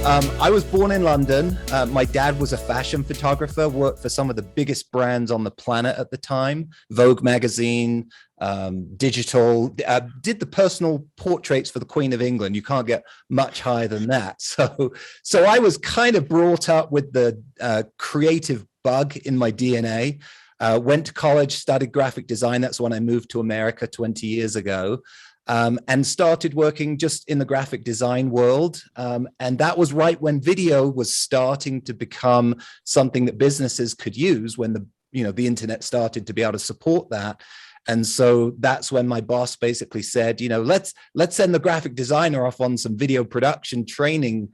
I was born in London. My dad was a fashion photographer, worked for some of the biggest brands on the planet at the time, Vogue magazine, digital, did the personal portraits for the Queen of England. You can't get much higher than that. So I was kind of brought up with the creative bug in my DNA. Went to college, studied graphic design. That's when I moved to America 20 years ago. And started working just in the graphic design world. And that was right when video was starting to become something that businesses could use, when the internet started to be able to support that. And so that's when my boss basically said, let's send the graphic designer off on some video production training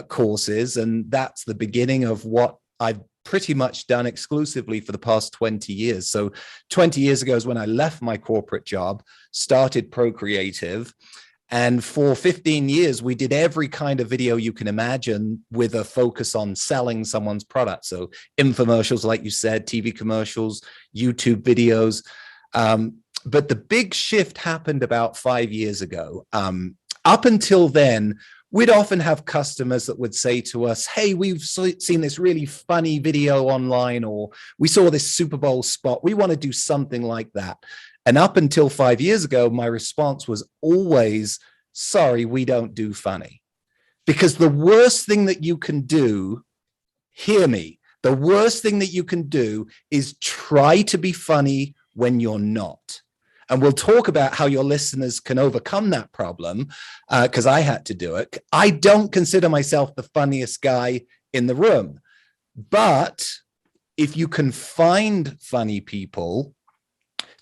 courses. And that's the beginning of what I've pretty much done exclusively for the past 20 years. So 20 years ago is when I left my corporate job, started ProCreative. And for 15 years, we did every kind of video you can imagine with a focus on selling someone's product. So infomercials, like you said, TV commercials, YouTube videos. But the big shift happened about 5 years ago. Up until then, we'd often have customers that would say to us, hey, we've seen this really funny video online, or we saw this Super Bowl spot. We want to do something like that. And up until 5 years ago, my response was always, sorry, we don't do funny. Because the worst thing that you can do, hear me, the worst thing that you can do is try to be funny when you're not. And we'll talk about how your listeners can overcome that problem, because I had to do it. I don't consider myself the funniest guy in the room. But if you can find funny people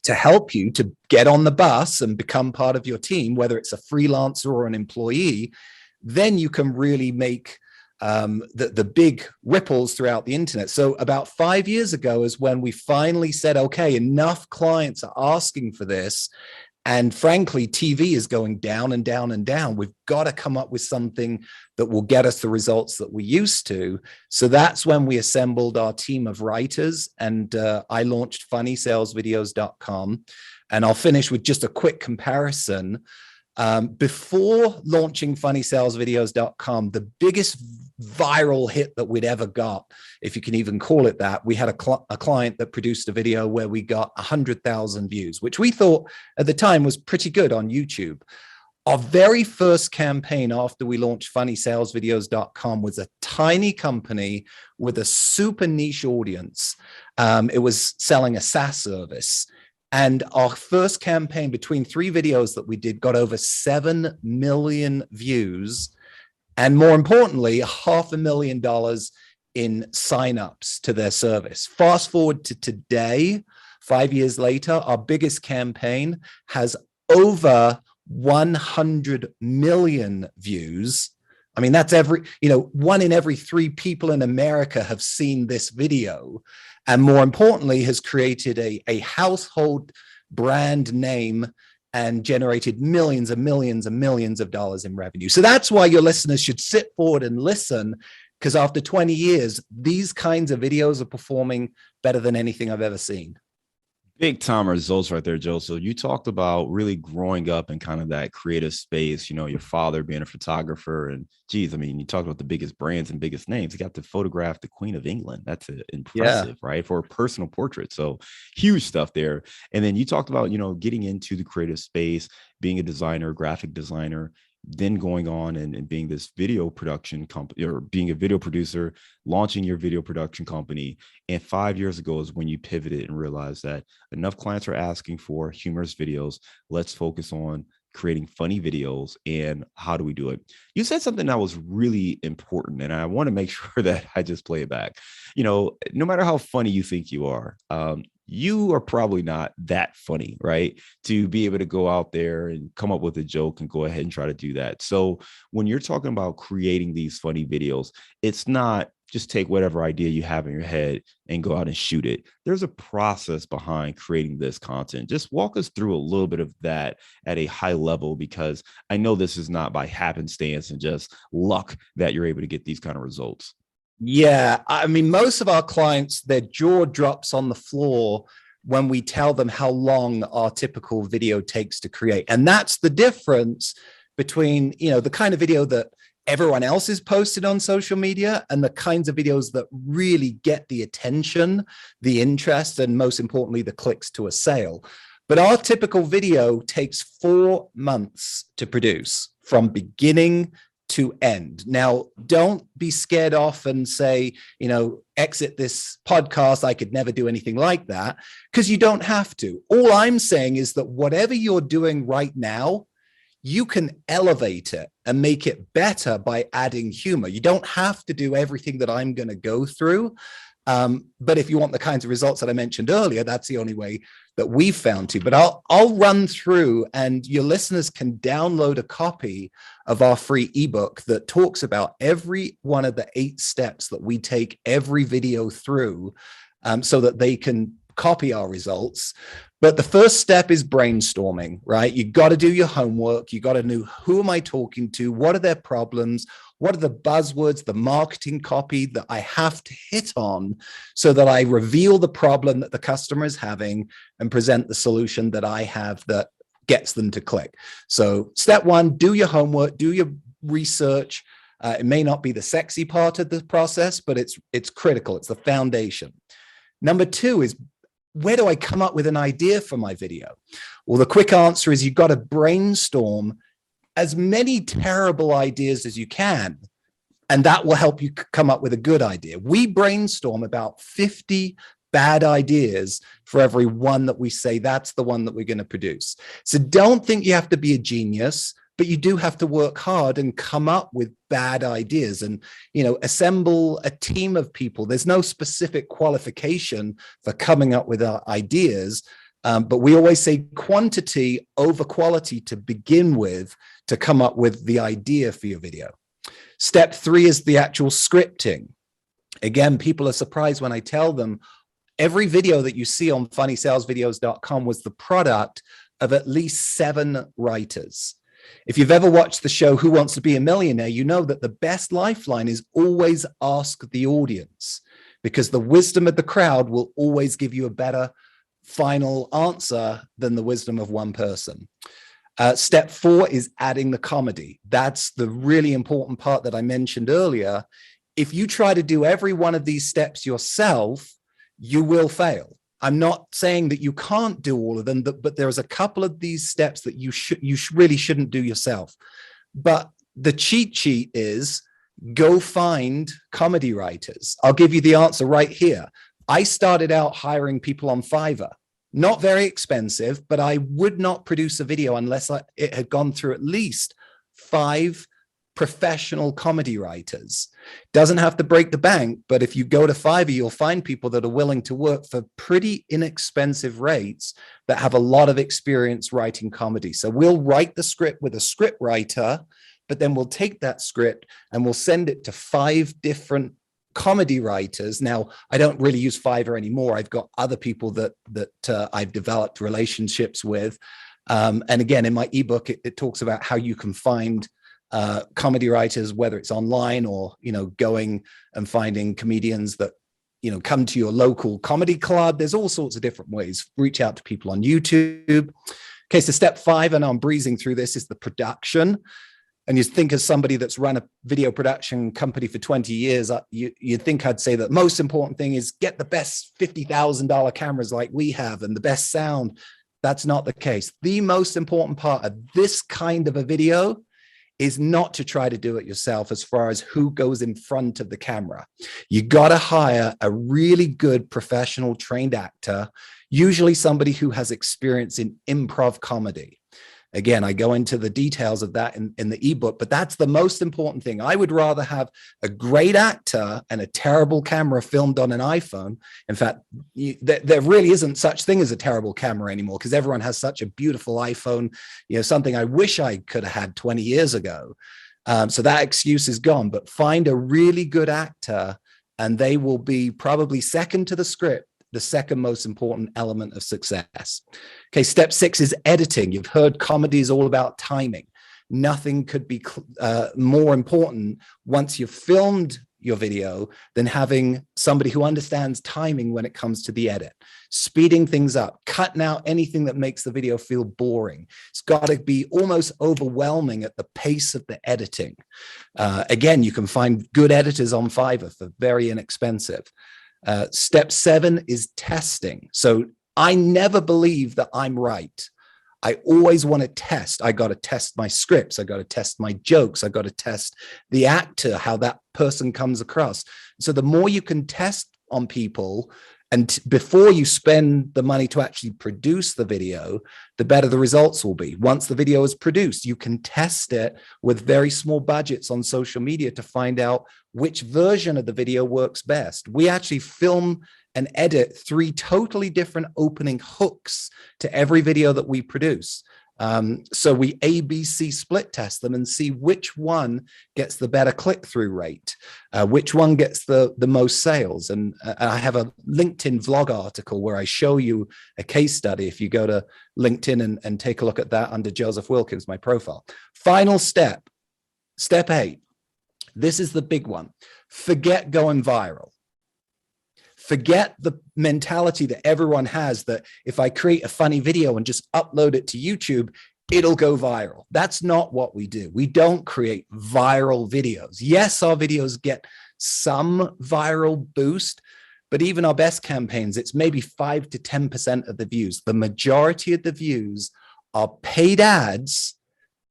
to help you to get on the bus and become part of your team, whether it's a freelancer or an employee, then you can really make the big ripples throughout the internet. So about 5 years ago is when we finally said, okay, enough clients are asking for this. And frankly, TV is going down and down and down. We've got to come up with something that will get us the results that we used to. So that's when we assembled our team of writers, and I launched funnysalesvideos.com. And I'll finish with just a quick comparison. Before launching funnysalesvideos.com, the biggest viral hit that we'd ever got, if you can even call it that, we had a client that produced a video where we got 100,000 views, which we thought at the time was pretty good on YouTube. Our very first campaign after we launched funnysalesvideos.com was a tiny company with a super niche audience. It was selling a SaaS service. And our first campaign, between 3 videos that we did, got over 7 million views. And more importantly, $500,000 in signups to their service. Fast forward to today, 5 years later, our biggest campaign has over 100 million views. I mean, that's 1 in every 3 people in America have seen this video. And more importantly, has created a household brand name and generated millions and millions and millions of dollars in revenue. So that's why your listeners should sit forward and listen, because after 20 years, these kinds of videos are performing better than anything I've ever seen. Big time results right there, Joe. So you talked about really growing up in kind of that creative space, your father being a photographer, and geez, I mean, you talked about the biggest brands and biggest names. You got to photograph the Queen of England. That's impressive, right? For a personal portrait. So huge stuff there. And then you talked about, getting into the creative space, being a designer, graphic designer, then going on and being this video production company, or being a video producer, launching your video production company. And 5 years ago is when you pivoted and realized that enough clients are asking for humorous videos. Let's focus on creating funny videos. And how do we do it? You said something that was really important, and I want to make sure that I just play it back. No matter how funny you think you are, you are probably not that funny, right? To be able to go out there and come up with a joke and go ahead and try to do that. So when you're talking about creating these funny videos, it's not just take whatever idea you have in your head and go out and shoot it. There's a process behind creating this content. Just walk us through a little bit of that at a high level, because I know this is not by happenstance and just luck that you're able to get these kind of results. Yeah, I mean, most of our clients, their jaw drops on the floor when we tell them how long our typical video takes to create. And that's the difference between, the kind of video that everyone else is posted on social media and the kinds of videos that really get the attention, the interest, and most importantly, the clicks to a sale. But our typical video takes 4 months to produce from beginning to end. Now, don't be scared off and say, exit this podcast. I could never do anything like that, because you don't have to. All I'm saying is that whatever you're doing right now, you can elevate it and make it better by adding humor. You don't have to do everything that I'm going to go through. But if you want the kinds of results that I mentioned earlier, that's the only way that we've found to. But I'll run through, and your listeners can download a copy of our free ebook that talks about every one of the 8 steps that we take every video through, so that they can copy our results. But the first step is brainstorming, right? You got to do your homework. You got to know, who am I talking to? What are their problems? What are the buzzwords, the marketing copy that I have to hit on so that I reveal the problem that the customer is having and present the solution that I have that gets them to click. So step 1, do your homework, do your research. It may not be the sexy part of the process, but it's critical. It's the foundation. Number 2 is, where do I come up with an idea for my video? Well, the quick answer is you've got to brainstorm as many terrible ideas as you can, and that will help you come up with a good idea. We brainstorm about 50 bad ideas for every one that we say that's the one that we're going to produce. So don't think you have to be a genius, but you do have to work hard and come up with bad ideas and, assemble a team of people. There's no specific qualification for coming up with ideas, but we always say quantity over quality to begin with to come up with the idea for your video. Step 3 is the actual scripting. Again, people are surprised when I tell them every video that you see on funnysalesvideos.com was the product of at least 7 writers. If you've ever watched the show Who Wants to Be a Millionaire, you know that the best lifeline is always ask the audience, because the wisdom of the crowd will always give you a better final answer than the wisdom of one person. Step 4 is adding the comedy. That's the really important part that I mentioned earlier. If you try to do every one of these steps yourself, you will fail. I'm not saying that you can't do all of them, but there's a couple of these steps that you really shouldn't do yourself. But the cheat sheet is go find comedy writers. I'll give you the answer right here. I started out hiring people on Fiverr. Not very expensive, but I would not produce a video unless it had gone through at least 5 professional comedy writers. Doesn't have to break the bank, but if you go to Fiverr, you'll find people that are willing to work for pretty inexpensive rates that have a lot of experience writing comedy. So we'll write the script with a script writer, but then we'll take that script and we'll send it to 5 different comedy writers. Now, I don't really use Fiverr anymore. I've got other people that I've developed relationships with. And again, in my ebook, it talks about how you can find comedy writers, whether it's online or, going and finding comedians that, come to your local comedy club. There's all sorts of different ways. Reach out to people on YouTube. Okay, so step 5, and I'm breezing through this, is the production. And you think, as somebody that's run a video production company for 20 years, you'd think I'd say that most important thing is get the best $50,000 cameras like we have and the best sound. That's not the case. The most important part of this kind of a video is not to try to do it yourself as far as who goes in front of the camera. You got to hire a really good professional trained actor, usually somebody who has experience in improv comedy. Again, I go into the details of that in the ebook, but that's the most important thing. I would rather have a great actor and a terrible camera filmed on an iPhone. In fact, there really isn't such thing as a terrible camera anymore, because everyone has such a beautiful iPhone, something I wish I could have had 20 years ago. So that excuse is gone, but find a really good actor and they will be probably second to the script, the second most important element of success. Okay, step 6 is editing. You've heard comedy is all about timing. Nothing could be more important. Once you've filmed your video than having somebody who understands timing when it comes to the edit, speeding things up, cutting out anything that makes the video feel boring. It's got to be almost overwhelming at the pace of the editing. Again, you can find good editors on Fiverr for very inexpensive. Step 7 is testing. So I never believe that I'm right. I always want to test. I got to test my scripts. I got to test my jokes. I got to test the actor, how that person comes across. So the more you can test on people, and before you spend the money to actually produce the video, the better the results will be. Once the video is produced, you can test it with very small budgets on social media to find out which version of the video works best. We actually film and edit 3 totally different opening hooks to every video that we produce. So we ABC split test them and see which one gets the better click-through rate, which one gets the most sales. And I have a LinkedIn vlog article where I show you a case study. If you go to LinkedIn and take a look at that under Joseph Wilkins, my profile. Final step, step 8. This is the big one. Forget going viral. Forget the mentality that everyone has that if I create a funny video and just upload it to YouTube, it'll go viral. That's not what we do. We don't create viral videos. Yes, our videos get some viral boost, but even our best campaigns, it's maybe 5 to 10% of the views. The majority of the views are paid ads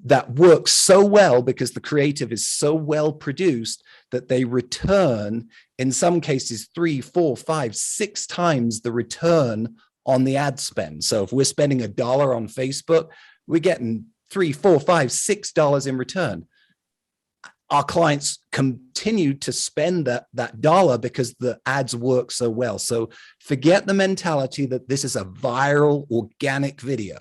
that work so well because the creative is so well produced that they return, in some cases, 3, 4, 5, 6 times the return on the ad spend. So if we're spending $1 on Facebook, we're getting $3, $4, $5, $6 in return. Our clients continue to spend that dollar because the ads work so well. So forget the mentality that this is a viral organic video.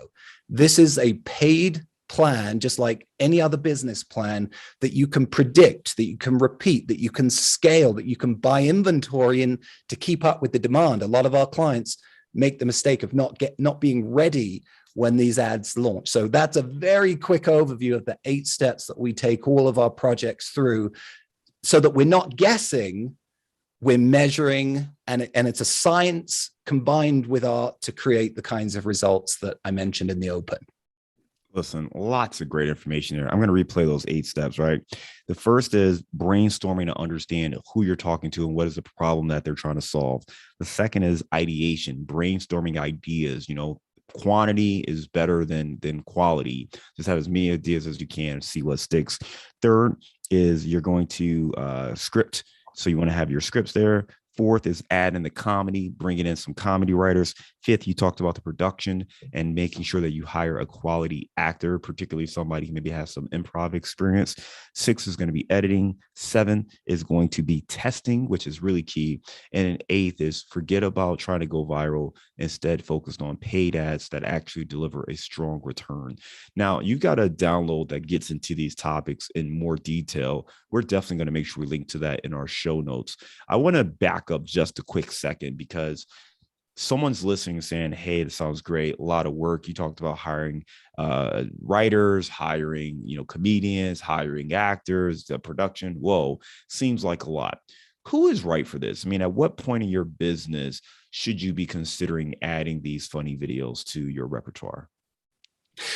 This is a paid plan, just like any other business plan, that you can predict, that you can repeat, that you can scale, that you can buy inventory in to keep up with the demand. A lot of our clients make the mistake of not being ready when these ads launch. So that's a very quick overview of the 8 steps that we take all of our projects through so that we're not guessing, we're measuring, and it's a science combined with art to create the kinds of results that I mentioned in the open. Listen, lots of great information there. I'm going to replay those 8 steps, right? The first is brainstorming to understand who you're talking to and what is the problem that they're trying to solve. The second is ideation, brainstorming ideas. Quantity is better than quality. Just have as many ideas as you can and see what sticks. Third is you're going to script. So you want to have your scripts there. Fourth is add in the comedy, bringing in some comedy writers. Fifth, you talked about the production and making sure that you hire a quality actor, particularly somebody who maybe has some improv experience. 6 is going to be editing. 7 is going to be testing, which is really key. And then 8th is forget about trying to go viral. Instead, focused on paid ads that actually deliver a strong return. Now, you've got a download that gets into these topics in more detail. We're definitely going to make sure we link to that in our show notes. I want to back up just a quick second because someone's listening and saying, hey, this sounds great. A lot of work. You talked about hiring writers, hiring, comedians, hiring actors, the production. Whoa, seems like a lot. Who is right for this? I mean, at what point in your business should you be considering adding these funny videos to your repertoire?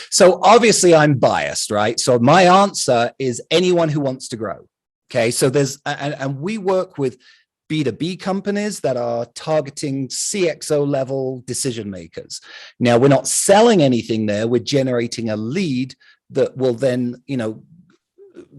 So obviously I'm biased, right? So my answer is anyone who wants to grow. Okay. So and we work with B2B companies that are targeting CXO level decision makers. Now, we're not selling anything there. We're generating a lead that will then,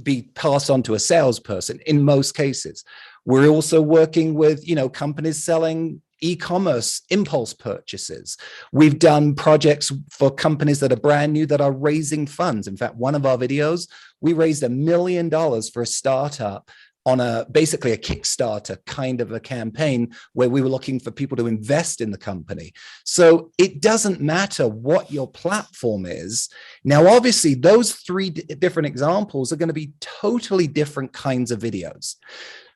be passed on to a salesperson in most cases. We're also working with, companies selling e-commerce impulse purchases. We've done projects for companies that are brand new that are raising funds. In fact, one of our videos, we raised $1 million for a startup on basically a Kickstarter kind of a campaign where we were looking for people to invest in the company. So it doesn't matter what your platform is. Now, obviously, those 3 different examples are going to be totally different kinds of videos.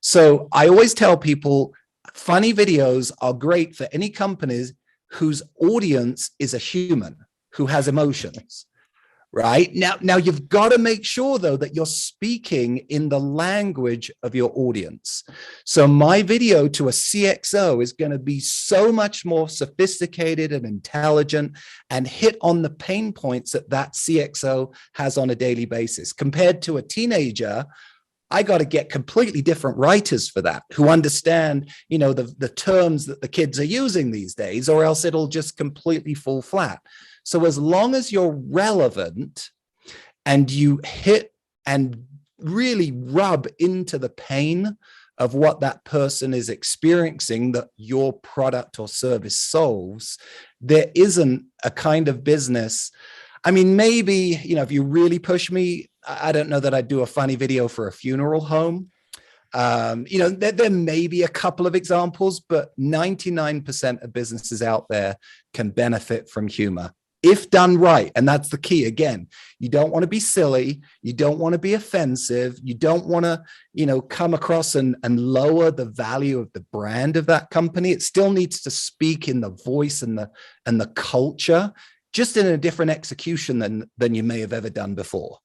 So I always tell people, funny videos are great for any companies whose audience is a human, who has emotions. right? Now you've got to make sure, though, that you're speaking in the language of your audience. So my video to a CXO is going to be so much more sophisticated and intelligent and hit on the pain points that that CXO has on a daily basis. Compared to a teenager, I got to get completely different writers for that who understand, the terms that the kids are using these days, or else it'll just completely fall flat. So as long as you're relevant and you hit and really rub into the pain of what that person is experiencing that your product or service solves, there isn't a kind of business. I mean, maybe, if you really push me, I don't know that I'd do a funny video for a funeral home. There may be a couple of examples, but 99% of businesses out there can benefit from humor if done right. And that's the key. Again, you don't want to be silly. You don't want to be offensive. You don't want to, come across and lower the value of the brand of that company. It still needs to speak in the voice and the culture, just in a different execution than you may have ever done before.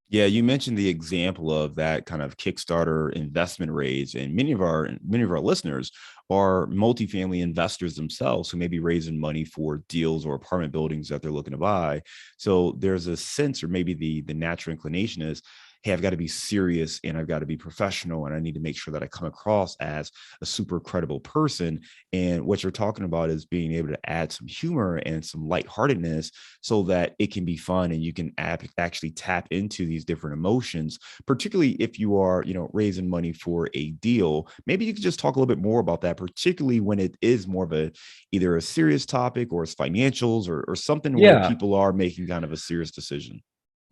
Yeah, you mentioned the example of that kind of Kickstarter investment raise, and many of our listeners are multifamily investors themselves who may be raising money for deals or apartment buildings that they're looking to buy. So there's a sense, or maybe the natural inclination is, hey, I've got to be serious and I've got to be professional, and I need to make sure that I come across as a super credible person. And what you're talking about is being able to add some humor and some lightheartedness so that it can be fun and you can actually tap into these different emotions, particularly if you are, raising money for a deal. Maybe you could just talk a little bit more about that, particularly when it is more of either a serious topic or it's financials or something where people are making kind of a serious decision.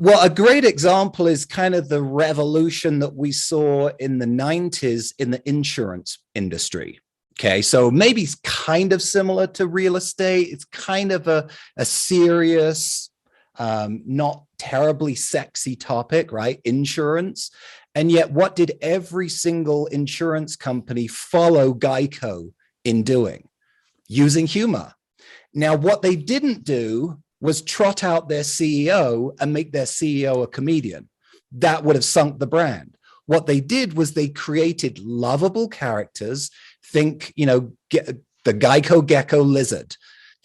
Well, a great example is kind of the revolution that we saw in the 90s in the insurance industry. Okay, so maybe it's kind of similar to real estate. It's kind of a serious, not terribly sexy topic, right? Insurance. And yet, what did every single insurance company follow Geico in doing? Using humor. Now, what they didn't do was trot out their CEO and make their CEO a comedian. That would have sunk the brand. What they did was they created lovable characters. Think, the Geico gecko lizard.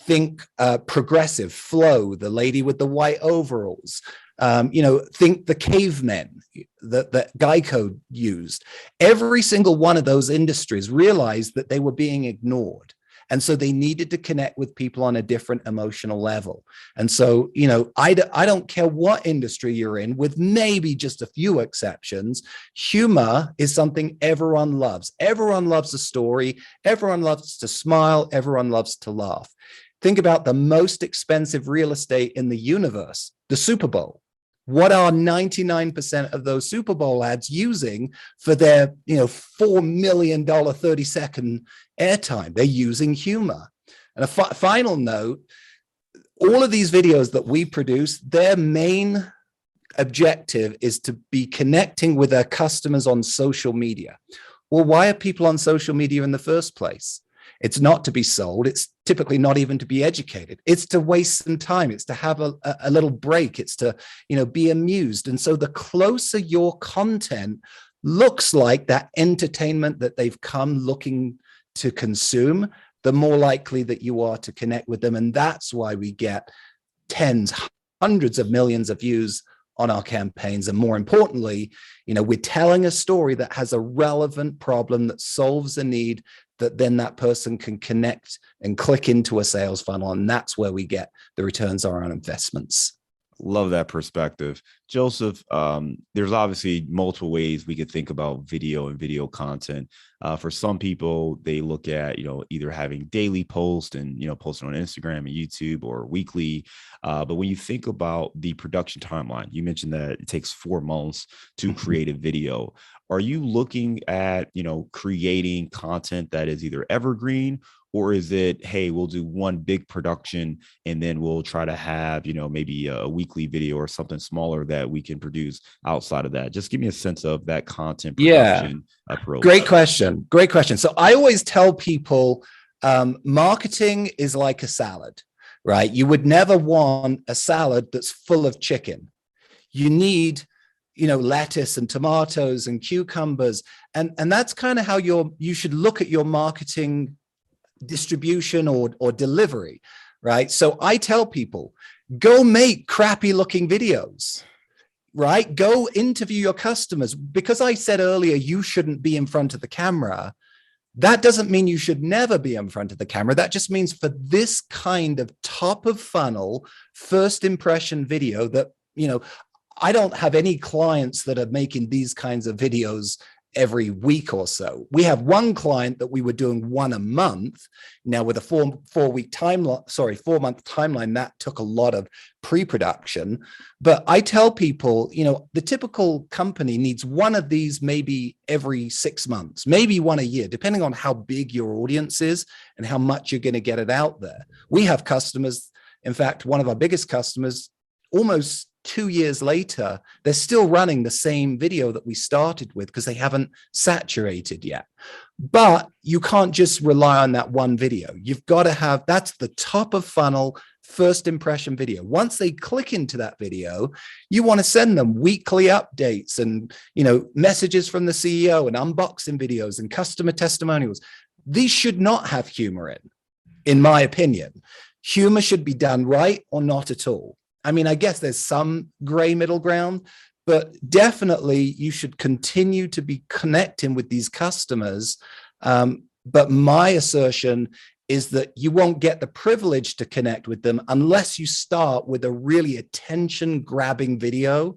Think Progressive Flo, the lady with the white overalls. Think the cavemen that Geico used. Every single one of those industries realized that they were being ignored. And so they needed to connect with people on a different emotional level. And so, I don't care what industry you're in, with maybe just a few exceptions, humor is something everyone loves. Everyone loves a story. Everyone loves to smile. Everyone loves to laugh. Think about the most expensive real estate in the universe, the Super Bowl. What are 99% of those Super Bowl ads using for their, $4 million 30-second airtime? They're using humor. And a final note, all of these videos that we produce, their main objective is to be connecting with their customers on social media. Well, why are people on social media in the first place? It's not to be sold. It's typically not even to be educated. It's to waste some time. It's to have a little break. It's to, be amused. And so the closer your content looks like that entertainment that they've come looking to consume, the more likely that you are to connect with them. And that's why we get tens, hundreds of millions of views on our campaigns. And more importantly, we're telling a story that has a relevant problem that solves a need that then that person can connect and click into a sales funnel. And that's where we get the returns on our investments. Love that perspective. Joseph, there's obviously multiple ways we could think about video and video content. For some people, they look at, either having daily posts and, posting on Instagram and YouTube or weekly. But when you think about the production timeline, you mentioned that it takes 4 months to create a video. Are you looking at, creating content that is either evergreen, or is it, hey, we'll do one big production and then we'll try to have, maybe a weekly video or something smaller that we can produce outside of that? Just give me a sense of that content production approach. Great question. Great question. So I always tell people marketing is like a salad. right? You would never want a salad that's full of chicken. You need, lettuce and tomatoes and cucumbers. And that's kind of how you should look at your marketing distribution or delivery, right? So I tell people, go make crappy looking videos, right? Go interview your customers. Because I said earlier, you shouldn't be in front of the camera. That doesn't mean you should never be in front of the camera. That just means for this kind of top of funnel, first impression video that, I don't have any clients that are making these kinds of videos every week or so. We have one client that we were doing one a month. Now with a 4-month timeline, that took a lot of pre-production. But I tell people, the typical company needs one of these maybe every 6 months, maybe one a year, depending on how big your audience is and how much you're going to get it out there. We have customers, in fact, one of our biggest customers, almost 2 years later, they're still running the same video that we started with because they haven't saturated yet. But you can't just rely on that one video. You've got to have, that's the top of funnel first impression video. Once they click into that video, you want to send them weekly updates and, messages from the CEO and unboxing videos and customer testimonials. These should not have humor in my opinion. Humor should be done right or not at all. I mean, I guess there's some gray middle ground, but definitely you should continue to be connecting with these customers. But my assertion is that you won't get the privilege to connect with them unless you start with a really attention grabbing video.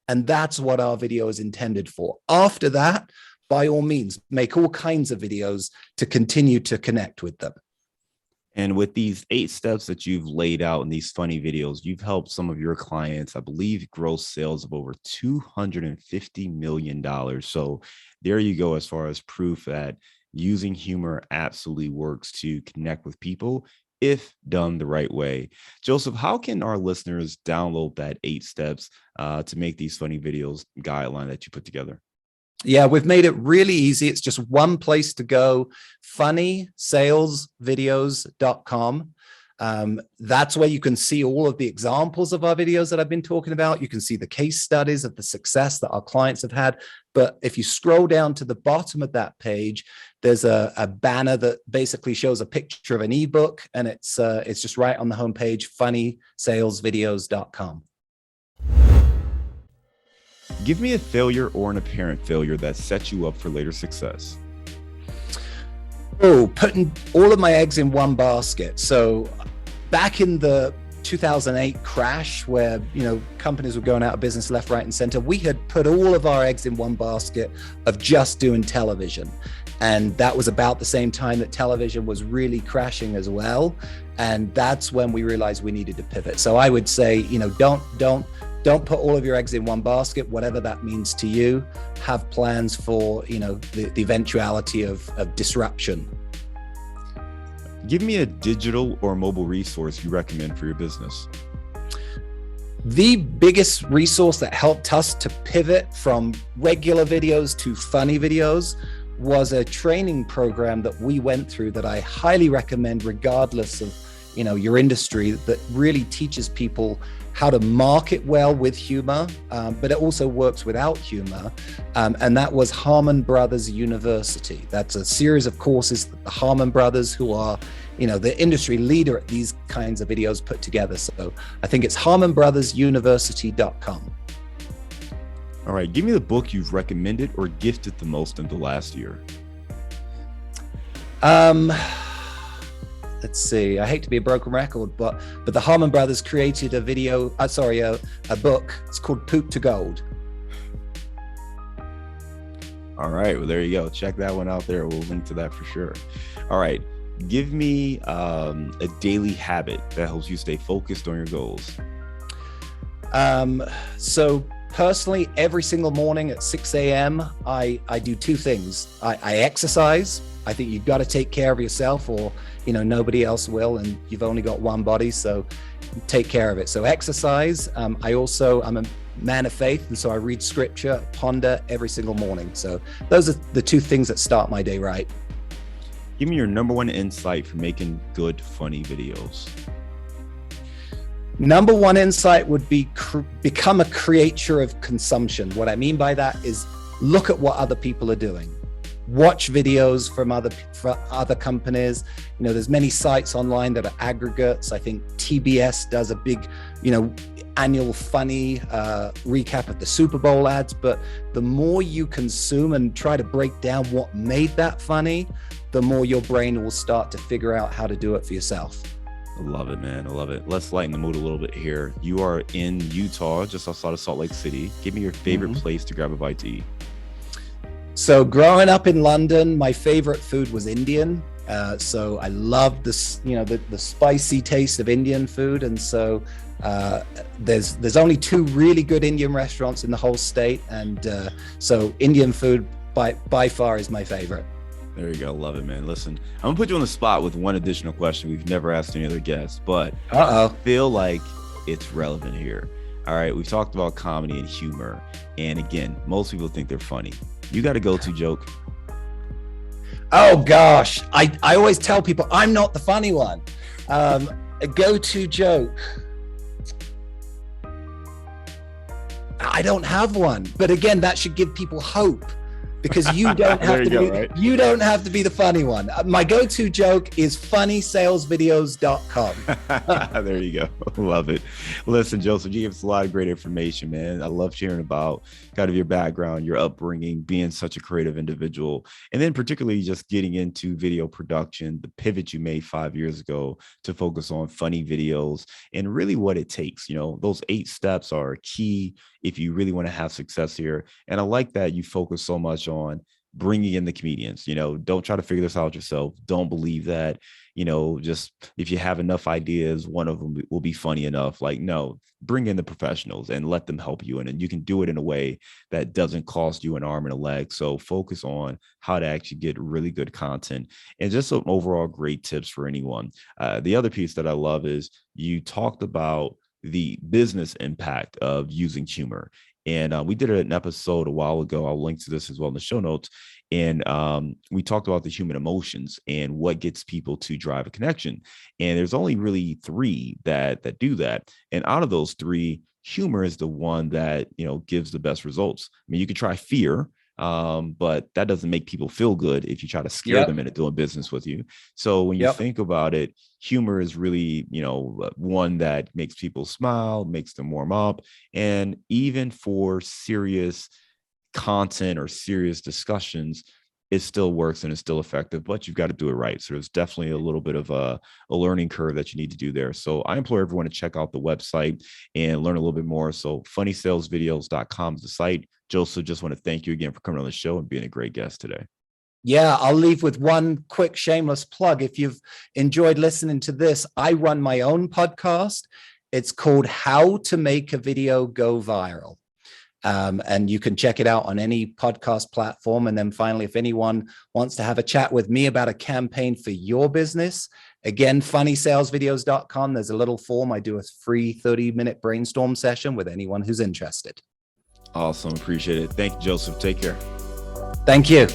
And that's what our video is intended for. After that, by all means, make all kinds of videos to continue to connect with them. And with these 8 steps that you've laid out in these funny videos, you've helped some of your clients, I believe, grow sales of over $250 million. So there you go, as far as proof that using humor absolutely works to connect with people if done the right way. Joseph, how can our listeners download that 8 steps to make these funny videos guideline that you put together? Yeah, we've made it really easy. It's just one place to go, funnysalesvideos.com. That's where you can see all of the examples of our videos that I've been talking about. You can see the case studies of the success that our clients have had. But if you scroll down to the bottom of that page, there's a banner that basically shows a picture of an ebook, and it's just right on the homepage, funnysalesvideos.com. Give me a failure or an apparent failure that set you up for later success. Oh, putting all of my eggs in one basket. So back in the 2008 crash where, companies were going out of business left, right, and center, we had put all of our eggs in one basket of just doing television. And that was about the same time that television was really crashing as well. And that's when we realized we needed to pivot. So I would say, don't put all of your eggs in one basket, whatever that means to you. Have plans for, the eventuality of disruption. Give me a digital or mobile resource you recommend for your business. The biggest resource that helped us to pivot from regular videos to funny videos was a training program that we went through that I highly recommend, regardless of, your industry, that really teaches people how to market well with humor, but it also works without humor. And that was Harmon Brothers University. That's a series of courses that the Harmon Brothers, who are, the industry leader at these kinds of videos, put together. So I think it's harmonbrothersuniversity.com. All right, give me the book you've recommended or gifted the most in the last year. Let's see. I hate to be a broken record, but the Harmon Brothers created a book. It's called Poop to Gold. All right. Well, there you go. Check that one out there. We'll link to that for sure. All right. Give me a daily habit that helps you stay focused on your goals. So personally, every single morning at 6 a.m., I do 2 things. I exercise. I think you've got to take care of yourself, or nobody else will, and you've only got one body, so take care of it. So exercise. I'm a man of faith, and so I read scripture, ponder every single morning. So those are the 2 things that start my day right. Give me your number 1 insight for making good, funny videos. Number one insight would be become a creature of consumption. What I mean by that is look at what other people are doing. Watch videos from other companies. You know, there's many sites online that are aggregates. I think TBS does a big, annual funny recap of the Super Bowl ads. But the more you consume and try to break down what made that funny, the more your brain will start to figure out how to do it for yourself. I love it, man. I love it. Let's lighten the mood a little bit here. You are in Utah, just outside of Salt Lake City. Give me your favorite place to grab a bite to eat. So growing up in London, my favorite food was Indian. So I loved this, the spicy taste of Indian food. And so there's only 2 really good Indian restaurants in the whole state. And so Indian food by far is my favorite. There you go. Love it, man. Listen, I'm gonna put you on the spot with one additional question we've never asked any other guests, but I feel like it's relevant here. All right, we've talked about comedy and humor, and again, most people think they're funny. You got a go-to joke? Oh gosh, I always tell people I'm not the funny one. A go-to joke. I don't have one, but again, that should give people hope. Because you don't have you don't have to be the funny one. My go-to joke is funnysalesvideos.com. There you go. Love it. Listen, Joseph, you gave us a lot of great information, man. I love hearing about kind of your background, your upbringing, being such a creative individual, and then particularly just getting into video production, the pivot you made 5 years ago to focus on funny videos and really what it takes. Those 8 steps are key if you really want to have success here. And I like that you focus so much on bringing in the comedians. Don't try to figure this out yourself. Don't believe that, just if you have enough ideas, one of them will be funny enough. Like, no, bring in the professionals and let them help you. And you can do it in a way that doesn't cost you an arm and a leg. So focus on how to actually get really good content and just some overall great tips for anyone. The other piece that I love is you talked about the business impact of using humor. And we did an episode a while ago. I'll link to this as well in the show notes. And we talked about the human emotions and what gets people to drive a connection. And there's only really 3 that do that. And out of those 3, humor is the one that, gives the best results. I mean, you could try fear, but that doesn't make people feel good if you try to scare them into doing business with you. So when you think about it, humor is really, one that makes people smile, makes them warm up. And even for serious content or serious discussions, it still works and it's still effective, but you've got to do it right. So there's definitely a little bit of a learning curve that you need to do there. So I implore everyone to check out the website and learn a little bit more. So funnysalesvideos.com is the site. Joseph, just want to thank you again for coming on the show and being a great guest today. Yeah, I'll leave with one quick shameless plug. If you've enjoyed listening to this, I run my own podcast. It's called How to Make a Video Go Viral. And you can check it out on any podcast platform. And then finally, if anyone wants to have a chat with me about a campaign for your business, again, funnysalesvideos.com. There's a little form. I do a free 30-minute brainstorm session with anyone who's interested. Awesome. Appreciate it. Thank you, Joseph. Take care. Thank you.